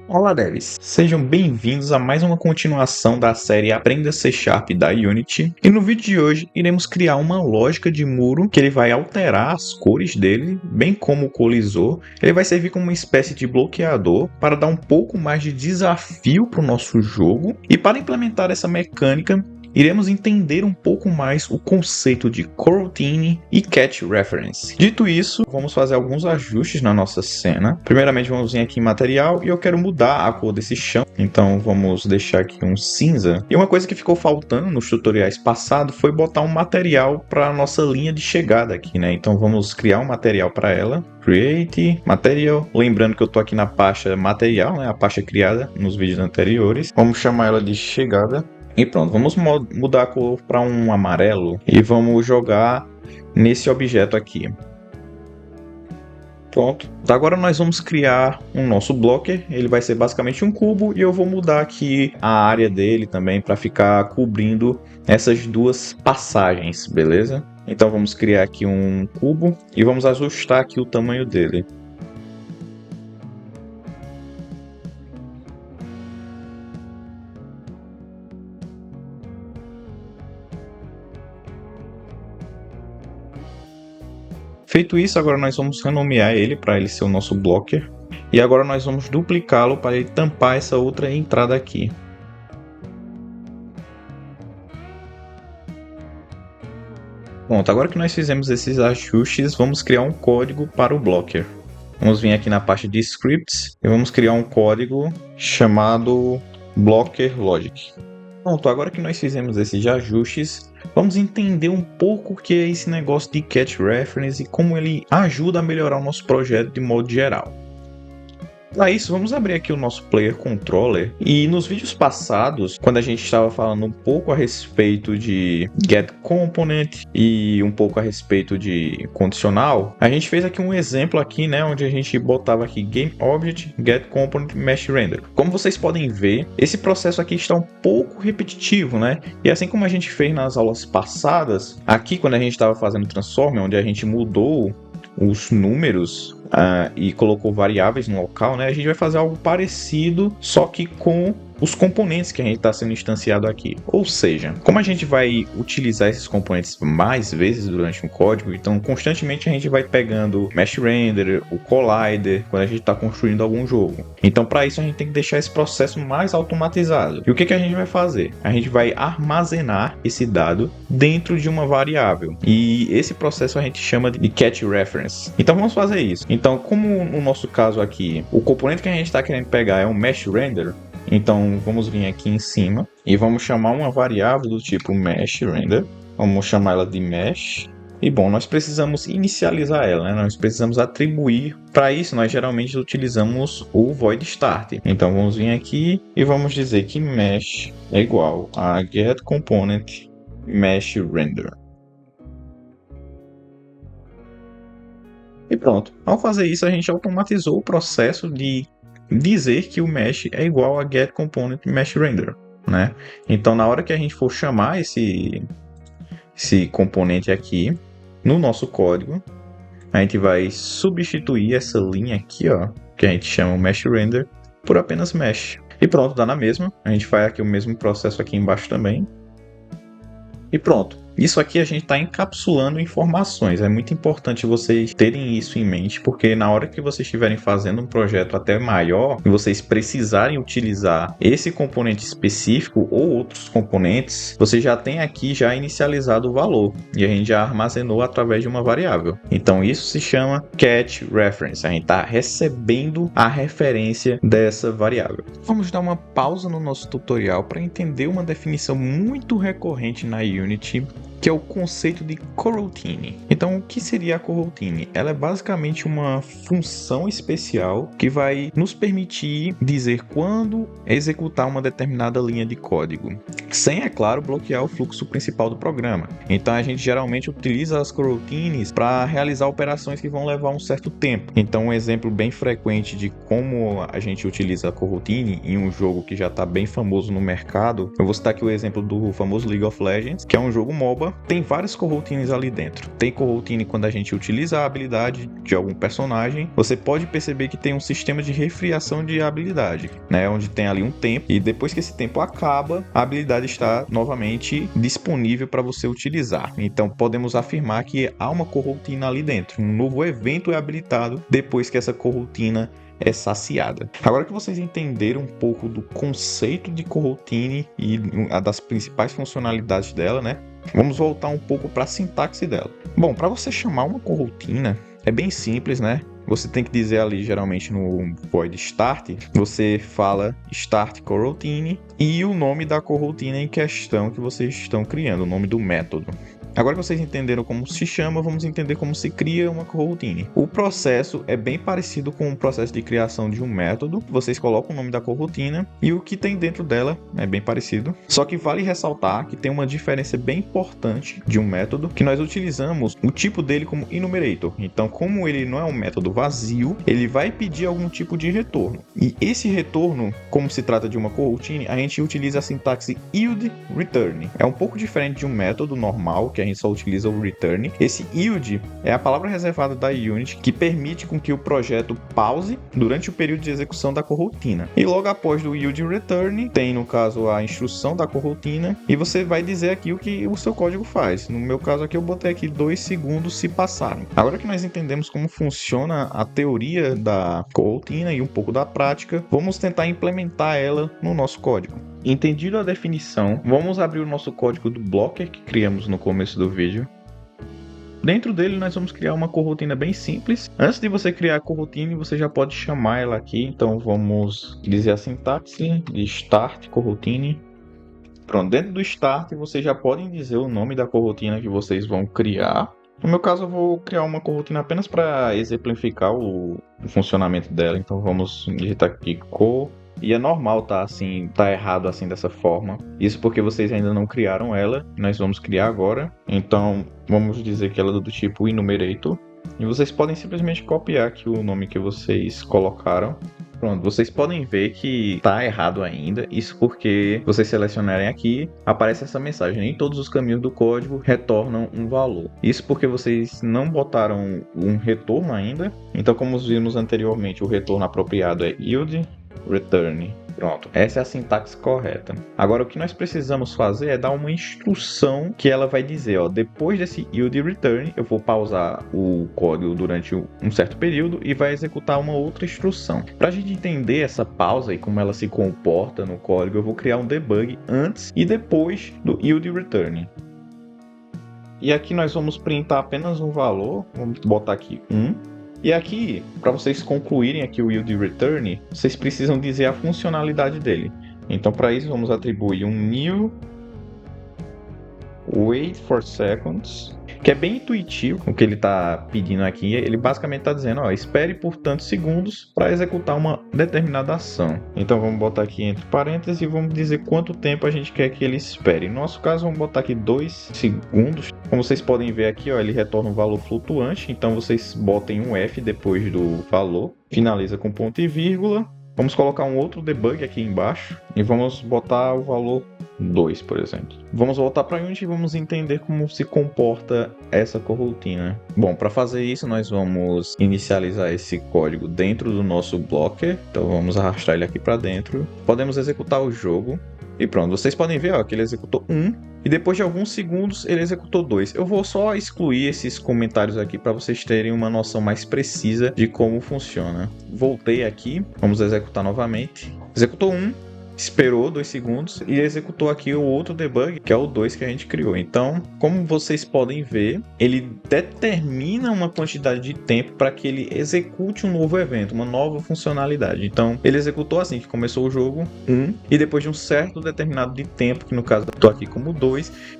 Olá, devs! Sejam bem-vindos a mais uma continuação da série Aprenda C# da Unity. E no vídeo de hoje iremos criar uma lógica de muro que ele vai alterar as cores dele, bem como o colisor. Ele vai servir como uma espécie de bloqueador para dar um pouco mais de desafio para o nosso jogo. E para implementar essa mecânica, iremos entender um pouco mais o conceito de coroutine e cat reference. Dito isso, vamos fazer alguns ajustes na nossa cena. Primeiramente, vamos vir aqui em material e eu quero mudar a cor desse chão. Então, vamos deixar aqui um cinza. E uma coisa que ficou faltando nos tutoriais passados foi botar um material para a nossa linha de chegada aqui, né? Então, vamos criar um material para ela. Create Material. Lembrando que eu estou aqui na pasta material, né? A pasta criada nos vídeos anteriores. Vamos chamar ela de chegada. E pronto, vamos mudar a cor para um amarelo e vamos jogar nesse objeto aqui. Pronto. Agora nós vamos criar um nosso blocker. Ele vai ser basicamente um cubo e eu vou mudar aqui a área dele também para ficar cobrindo essas duas passagens, beleza? Então vamos criar aqui um cubo e vamos ajustar aqui o tamanho dele. Feito isso, agora nós vamos renomear ele para ele ser o nosso blocker. E agora nós vamos duplicá-lo para ele tampar essa outra entrada aqui. Pronto, agora que nós fizemos esses ajustes, vamos criar um código para o blocker. Vamos vir aqui na pasta de scripts e vamos criar um código chamado blocker logic. Pronto, agora que nós fizemos esses ajustes, vamos entender um pouco o que é esse negócio de cat reference e como ele ajuda a melhorar o nosso projeto de modo geral. Para isso, vamos abrir aqui o nosso Player Controller e nos vídeos passados, quando a gente estava falando um pouco a respeito de Get Component e um pouco a respeito de condicional, a gente fez aqui um exemplo aqui, né, onde a gente botava aqui Game Object, Get Component, Mesh Render. Como vocês podem ver, esse processo aqui está um pouco repetitivo, né? E assim como a gente fez nas aulas passadas, aqui quando a gente estava fazendo Transform, onde a gente mudou os números e colocou variáveis no local, né? A gente vai fazer algo parecido, só que com os componentes que a gente está sendo instanciado aqui. Ou seja, como a gente vai utilizar esses componentes mais vezes durante um código, então constantemente a gente vai pegando o Mesh Render, o Collider, quando a gente está construindo algum jogo. Então para isso a gente tem que deixar esse processo mais automatizado. E o que a gente vai fazer? A gente vai armazenar esse dado dentro de uma variável. E esse processo a gente chama de cat reference. Então vamos fazer isso. Então, como no nosso caso aqui, o componente que a gente está querendo pegar é um Mesh Render, então vamos vir aqui em cima e vamos chamar uma variável do tipo Mesh Render. Vamos chamar ela de Mesh. E bom, nós precisamos inicializar ela, né? Nós precisamos atribuir. Para isso, nós geralmente utilizamos o void start. Então vamos vir aqui e vamos dizer que Mesh é igual a getComponent Mesh Render. E pronto. Ao fazer isso, a gente automatizou o processo de dizer que o Mesh é igual a getComponent Mesh Render, né? Então, na hora que a gente for chamar esse componente aqui no nosso código, a gente vai substituir essa linha aqui, ó, que a gente chama Mesh Render, por apenas Mesh. E pronto, dá na mesma. A gente faz aqui o mesmo processo aqui embaixo também. E pronto. Isso aqui a gente está encapsulando informações. É muito importante vocês terem isso em mente, porque na hora que vocês estiverem fazendo um projeto até maior e vocês precisarem utilizar esse componente específico ou outros componentes, você já tem aqui já inicializado o valor e a gente já armazenou através de uma variável. Então isso se chama cat reference. A gente está recebendo a referência dessa variável. Vamos dar uma pausa no nosso tutorial para entender uma definição muito recorrente na Unity, que é o conceito de coroutine. Então, o que seria a coroutine? Ela é basicamente uma função especial que vai nos permitir dizer quando executar uma determinada linha de código. sem, é claro, bloquear o fluxo principal do programa. Então a gente geralmente utiliza as coroutines para realizar operações que vão levar um certo tempo. Então um exemplo bem frequente de como a gente utiliza a coroutine em um jogo que já está bem famoso no mercado, eu vou citar aqui o exemplo do famoso League of Legends, que é um jogo MOBA, tem várias coroutines ali dentro. Tem coroutine quando a gente utiliza a habilidade de algum personagem, você pode perceber que tem um sistema de resfriação de habilidade, né, onde tem ali um tempo e depois que esse tempo acaba, a habilidade está novamente disponível para você utilizar. Então podemos afirmar que há uma coroutine ali dentro, um novo evento é habilitado depois que essa coroutine é saciada. Agora que vocês entenderam um pouco do conceito de coroutine e das principais funcionalidades dela, né? Vamos voltar um pouco para a sintaxe dela. Bom, para você chamar uma coroutine é bem simples, né? Você tem que dizer ali, geralmente no void start, você fala start coroutine e o nome da coroutine em questão que vocês estão criando, o nome do método. Agora que vocês entenderam como se chama, vamos entender como se cria uma coroutine. O processo é bem parecido com o processo de criação de um método. Vocês colocam o nome da coroutine e o que tem dentro dela é bem parecido. Só que vale ressaltar que tem uma diferença bem importante de um método, que nós utilizamos o tipo dele como enumerator. Então, como ele não é um método vazio, ele vai pedir algum tipo de retorno. E esse retorno, como se trata de uma coroutine, a gente utiliza a sintaxe yield return. É um pouco diferente de um método normal, que a gente só utiliza o return. Esse yield é a palavra reservada da Unity que permite com que o projeto pause durante o período de execução da coroutine. E logo após do yield return, tem no caso a instrução da coroutine e você vai dizer aqui o que o seu código faz. No meu caso aqui eu botei aqui 2 segundos se passaram. Agora que nós entendemos como funciona a teoria da coroutine e um pouco da prática, vamos tentar implementar ela no nosso código. Entendido a definição, vamos abrir o nosso código do Blocker que criamos no começo do vídeo. Dentro dele nós vamos criar uma coroutine bem simples. Antes de você criar a coroutine, você já pode chamar ela aqui. Então vamos dizer a sintaxe de start coroutine. Pronto, dentro do start vocês já podem dizer o nome da coroutine que vocês vão criar. No meu caso eu vou criar uma coroutine apenas para exemplificar o funcionamento dela. Então vamos digitar aqui e é normal tá errado assim dessa forma. Isso porque vocês ainda não criaram ela, nós vamos criar agora. Então vamos dizer que ela é do tipo enumerator. E vocês podem simplesmente copiar aqui o nome que vocês colocaram. Pronto, vocês podem ver que tá errado ainda. Isso porque vocês selecionarem aqui, aparece essa mensagem: nem todos os caminhos do código retornam um valor. Isso porque vocês não botaram um retorno ainda. Então, como vimos anteriormente, o retorno apropriado é yield return. Pronto, essa é a sintaxe correta. Agora o que nós precisamos fazer é dar uma instrução que ela vai dizer, ó, depois desse yield return, eu vou pausar o código durante um certo período e vai executar uma outra instrução. Para a gente entender essa pausa e como ela se comporta no código, eu vou criar um debug antes e depois do yield return. E aqui nós vamos printar apenas um valor, vamos botar aqui 1. E aqui, para vocês concluírem aqui o yield return, vocês precisam dizer a funcionalidade dele. Então, para isso, vamos atribuir um new wait for seconds, que é bem intuitivo o que ele está pedindo aqui. Ele basicamente está dizendo, ó, espere por tantos segundos para executar uma determinada ação. Então vamos botar aqui entre parênteses e vamos dizer quanto tempo a gente quer que ele espere. No nosso caso, vamos botar aqui 2 segundos. Como vocês podem ver aqui, ó, ele retorna um valor flutuante. Então vocês botem um F depois do valor. Finaliza com ponto e vírgula. Vamos colocar um outro debug aqui embaixo e vamos botar o valor 2, por exemplo. Vamos voltar para Unity e vamos entender como se comporta essa coroutine. Bom, para fazer isso nós vamos inicializar esse código dentro do nosso Blocker. Então vamos arrastar ele aqui para dentro. Podemos executar o jogo. E pronto, vocês podem ver, ó, que ele executou 1 e depois de alguns segundos ele executou 2. Eu vou só excluir esses comentários aqui para vocês terem uma noção mais precisa de como funciona. Voltei aqui, vamos executar novamente. Executou 1, esperou 2 segundos e executou aqui o outro debug, que é o 2 que a gente criou. Então, como vocês podem ver, ele determina uma quantidade de tempo para que ele execute um novo evento, uma nova funcionalidade. Então, ele executou assim que começou o jogo 1 e depois de um certo determinado de tempo, que no caso eu estou aqui como 2,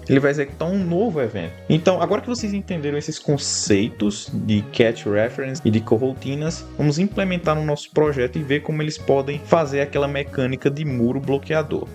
ele vai executar um novo evento. Então, agora que vocês entenderam esses conceitos de catch reference e de coroutines, vamos implementar no nosso projeto e ver como eles podem fazer aquela mecânica de muro bloqueador.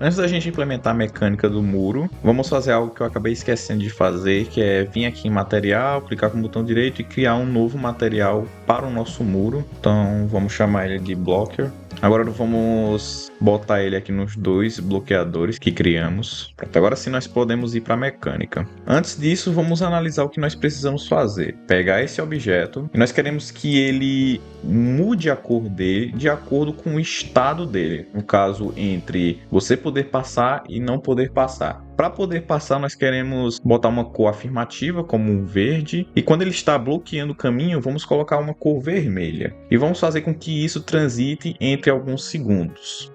Antes da gente implementar a mecânica do muro, vamos fazer algo que eu acabei esquecendo de fazer, que é vir aqui em material, clicar com o botão direito e criar um novo material para o nosso muro. Então vamos chamar ele de Blocker. Agora vamos botar ele aqui nos dois bloqueadores que criamos. Pronto, agora sim nós podemos ir para a mecânica. Antes disso, vamos analisar o que nós precisamos fazer. Pegar esse objeto e nós queremos que ele mude a cor dele de acordo com o estado dele. No caso, entre você poder passar e não poder passar. Para poder passar, nós queremos botar uma cor afirmativa, como um verde. E quando ele está bloqueando o caminho, vamos colocar uma cor vermelha. E vamos fazer com que isso transite entre alguns segundos.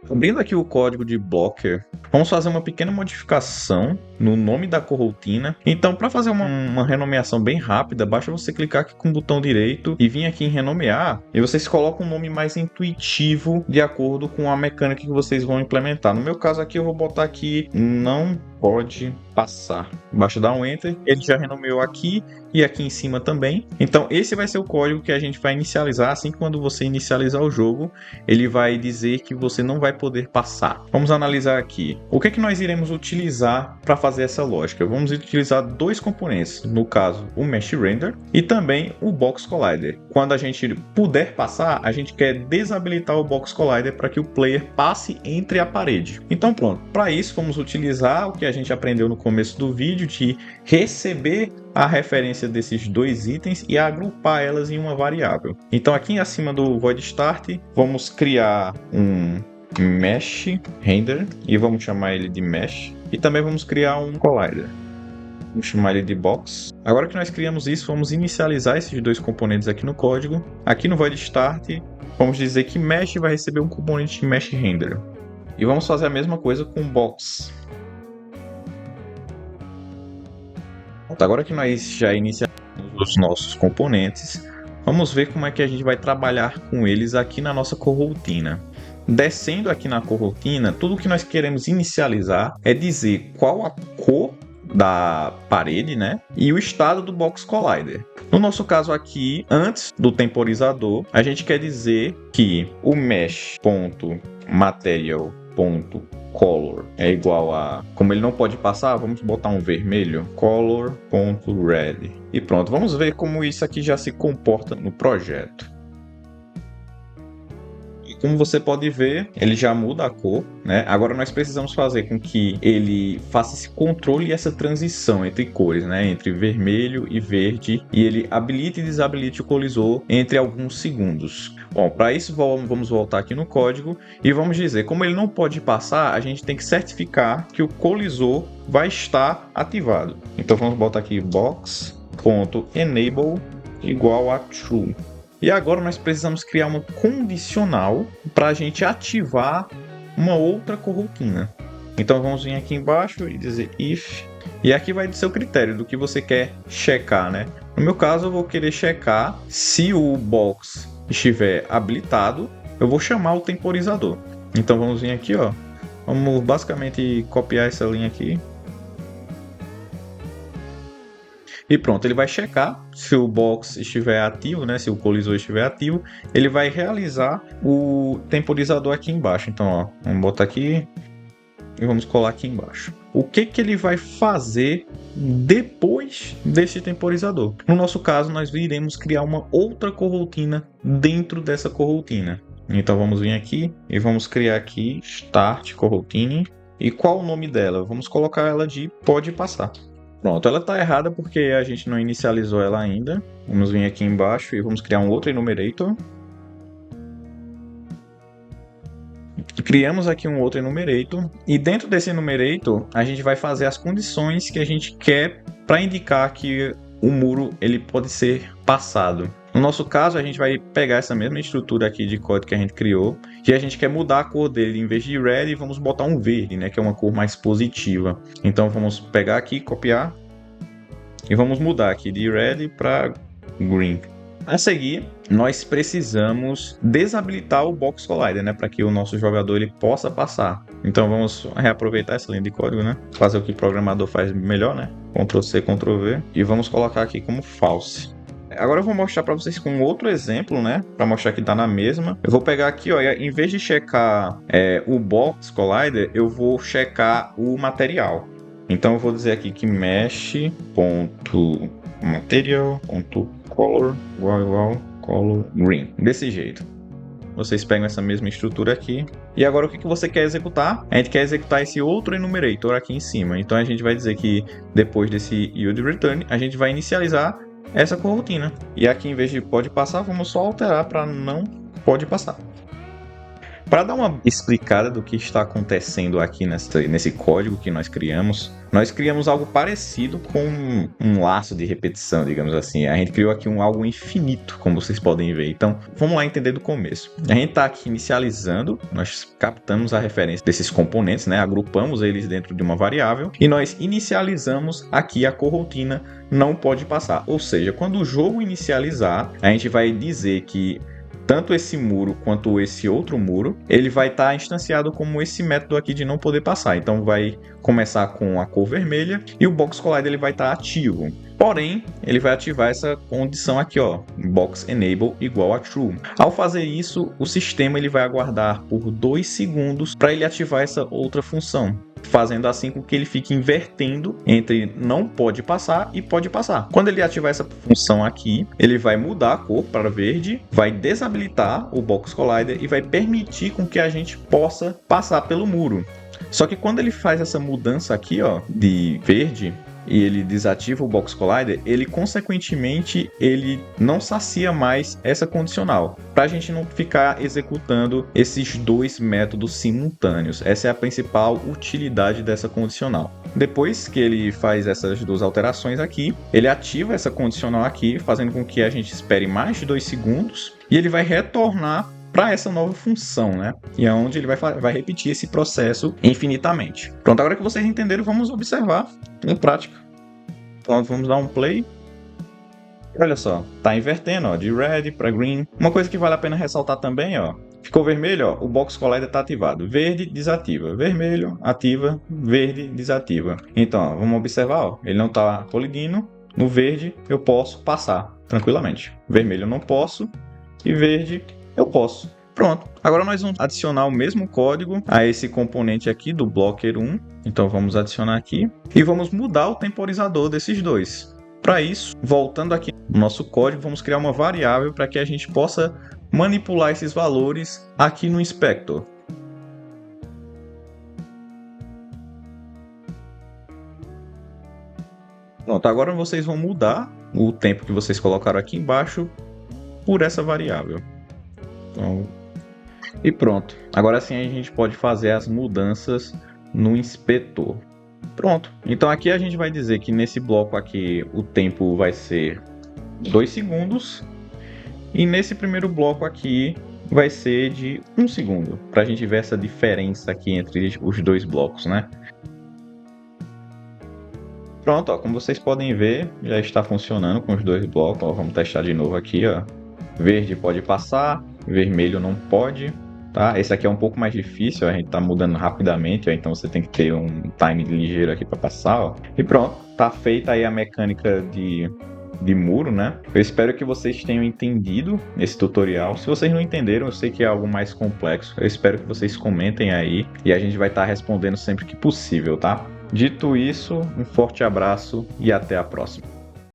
Abrindo aqui o código de Blocker, vamos fazer uma pequena modificação no nome da coroutine. Então, para fazer uma renomeação bem rápida, basta você clicar aqui com o botão direito e vir aqui em renomear, e vocês colocam um nome mais intuitivo de acordo com a mecânica que vocês vão implementar. No meu caso aqui, eu vou botar aqui não pode passar. Basta dar um Enter, ele já renomeou aqui e aqui em cima também. Então esse vai ser o código que a gente vai inicializar. Assim que quando você inicializar o jogo, ele vai dizer que você não vai poder passar. Vamos analisar aqui. O que é que nós iremos utilizar para fazer essa lógica? Vamos utilizar dois componentes, no caso o Mesh Render e também o Box Collider. Quando a gente puder passar, a gente quer desabilitar o Box Collider para que o player passe entre a parede. Então pronto, para isso vamos utilizar o que a gente aprendeu no começo do vídeo de receber a referência desses dois itens e agrupar elas em uma variável. Então aqui acima do void start, vamos criar um mesh render e vamos chamar ele de mesh, e também vamos criar um collider. Vamos chamar ele de box. Agora que nós criamos isso, vamos inicializar esses dois componentes aqui no código. Aqui no void start, vamos dizer que mesh vai receber um componente de mesh render. E vamos fazer a mesma coisa com box. Agora que nós já iniciamos os nossos componentes, vamos ver como é que a gente vai trabalhar com eles aqui na nossa coroutine. Descendo aqui na coroutine, tudo que nós queremos inicializar é dizer qual a cor da parede, né? E o estado do Box Collider. No nosso caso aqui, antes do temporizador, a gente quer dizer que o mesh.material.color é igual a, como ele não pode passar, vamos botar um vermelho, color.red. E pronto, vamos ver como isso aqui já se comporta no projeto. Como você pode ver, ele já muda a cor, né? Agora nós precisamos fazer com que ele faça esse controle e essa transição entre cores, né? Entre vermelho e verde, e ele habilite e desabilite o colisor entre alguns segundos. Bom, para isso vamos voltar aqui no código e vamos dizer, como ele não pode passar, a gente tem que certificar que o colisor vai estar ativado. Então vamos botar aqui box.enable igual a true. E agora nós precisamos criar uma condicional para a gente ativar uma outra coroutine. Então vamos vir aqui embaixo e dizer if. E aqui vai do seu critério, do que você quer checar, né? No meu caso eu vou querer checar se o box estiver habilitado, eu vou chamar o temporizador. Então vamos vir aqui, ó. Vamos basicamente copiar essa linha aqui. E pronto, ele vai checar se o box estiver ativo, né? Se o colisor estiver ativo, ele vai realizar o temporizador aqui embaixo. Então, ó, vamos botar aqui e vamos colar aqui embaixo. O que ele vai fazer depois desse temporizador? No nosso caso, nós iremos criar uma outra coroutine dentro dessa coroutine. Então, vamos vir aqui e vamos criar aqui Start Coroutine. E qual o nome dela? Vamos colocar ela de pode passar. Pronto, ela está errada porque a gente não inicializou ela ainda. Vamos vir aqui embaixo e vamos criar um outro enumerator. Criamos aqui um outro enumerator. E dentro desse enumerator, a gente vai fazer as condições que a gente quer para indicar que o muro ele pode ser passado. No nosso caso, a gente vai pegar essa mesma estrutura aqui de código que a gente criou e a gente quer mudar a cor dele. Em vez de red, vamos botar um verde, né, que é uma cor mais positiva. Então vamos pegar aqui, copiar e vamos mudar aqui de red para green. A seguir, nós precisamos desabilitar o Box Collider, né, para que o nosso jogador ele possa passar. Então vamos reaproveitar essa linha de código, né, fazer o que o programador faz melhor, né, Ctrl+C, Ctrl+V, e vamos colocar aqui como false. Agora eu vou mostrar para vocês com outro exemplo, né? Para mostrar que tá na mesma. Eu vou pegar aqui, ó, em vez de checar o Box Collider, eu vou checar o material. Então eu vou dizer aqui que mesh.material.color igual color green. Desse jeito. Vocês pegam essa mesma estrutura aqui. E agora o que você quer executar? A gente quer executar esse outro enumerator aqui em cima. Então a gente vai dizer que depois desse yield return, a gente vai inicializar essa coroutine. E aqui em vez de pode passar, vamos só alterar para não pode passar. Para dar uma explicada do que está acontecendo aqui nesse código que nós criamos algo parecido com um laço de repetição, digamos assim. A gente criou aqui algo infinito, como vocês podem ver. Então, vamos lá entender do começo. A gente está aqui inicializando, nós captamos a referência desses componentes, né? Agrupamos eles dentro de uma variável e nós inicializamos aqui a coroutine não pode passar. Ou seja, quando o jogo inicializar, a gente vai dizer que tanto esse muro quanto esse outro muro, ele vai estar instanciado como esse método aqui de não poder passar. Então vai começar com a cor vermelha e o Box Collider ele vai estar ativo. Porém, ele vai ativar essa condição aqui, ó, box enable igual a true. Ao fazer isso, o sistema ele vai aguardar por 2 segundos para ele ativar essa outra função, fazendo assim com que ele fique invertendo entre não pode passar e pode passar. Quando ele ativar essa função aqui, ele vai mudar a cor para verde, vai desabilitar o Box Collider e vai permitir com que a gente possa passar pelo muro. Só que quando ele faz essa mudança aqui, ó, de verde, e ele desativa o Box Collider, ele consequentemente ele não sacia mais essa condicional, para a gente não ficar executando esses dois métodos simultâneos. Essa é a principal utilidade dessa condicional. Depois que ele faz essas duas alterações aqui, ele ativa essa condicional aqui, fazendo com que a gente espere mais de 2 segundos, e ele vai retornar para essa nova função, né? E é onde ele vai repetir esse processo infinitamente. Pronto, agora que vocês entenderam, vamos observar em prática. Então vamos dar um play. Olha só, tá invertendo, ó, de red para green. Uma coisa que vale a pena ressaltar também, ó, ficou vermelho, ó, o Box Collider tá ativado. Verde, desativa. Vermelho, ativa. Verde, desativa. Então, ó, vamos observar, ó, ele não tá colidindo. No verde, eu posso passar tranquilamente. Vermelho eu não posso. E verde, eu posso. Pronto. Agora nós vamos adicionar o mesmo código a esse componente aqui do Blocker 1. Então vamos adicionar aqui. E vamos mudar o temporizador desses dois. Para isso, voltando aqui no nosso código, vamos criar uma variável para que a gente possa manipular esses valores aqui no Inspector. Pronto, agora vocês vão mudar o tempo que vocês colocaram aqui embaixo por essa variável. Então, e pronto. Agora sim a gente pode fazer as mudanças no inspetor. Pronto. Então aqui a gente vai dizer que nesse bloco aqui o tempo vai ser 2 segundos. E nesse primeiro bloco aqui vai ser de 1 segundo. Para a gente ver essa diferença aqui entre os dois blocos, né? Pronto, ó, como vocês podem ver, já está funcionando com os dois blocos. Ó, vamos testar de novo aqui, ó. Verde pode passar, vermelho não pode, tá? Esse aqui é um pouco mais difícil, ó, a gente tá mudando rapidamente, ó, então você tem que ter um time ligeiro aqui para passar, ó. E pronto, tá feita aí a mecânica de muro, né? Eu espero que vocês tenham entendido esse tutorial. Se vocês não entenderam, eu sei que é algo mais complexo. Eu espero que vocês comentem aí e a gente vai estar respondendo sempre que possível, tá? Dito isso, um forte abraço e até a próxima.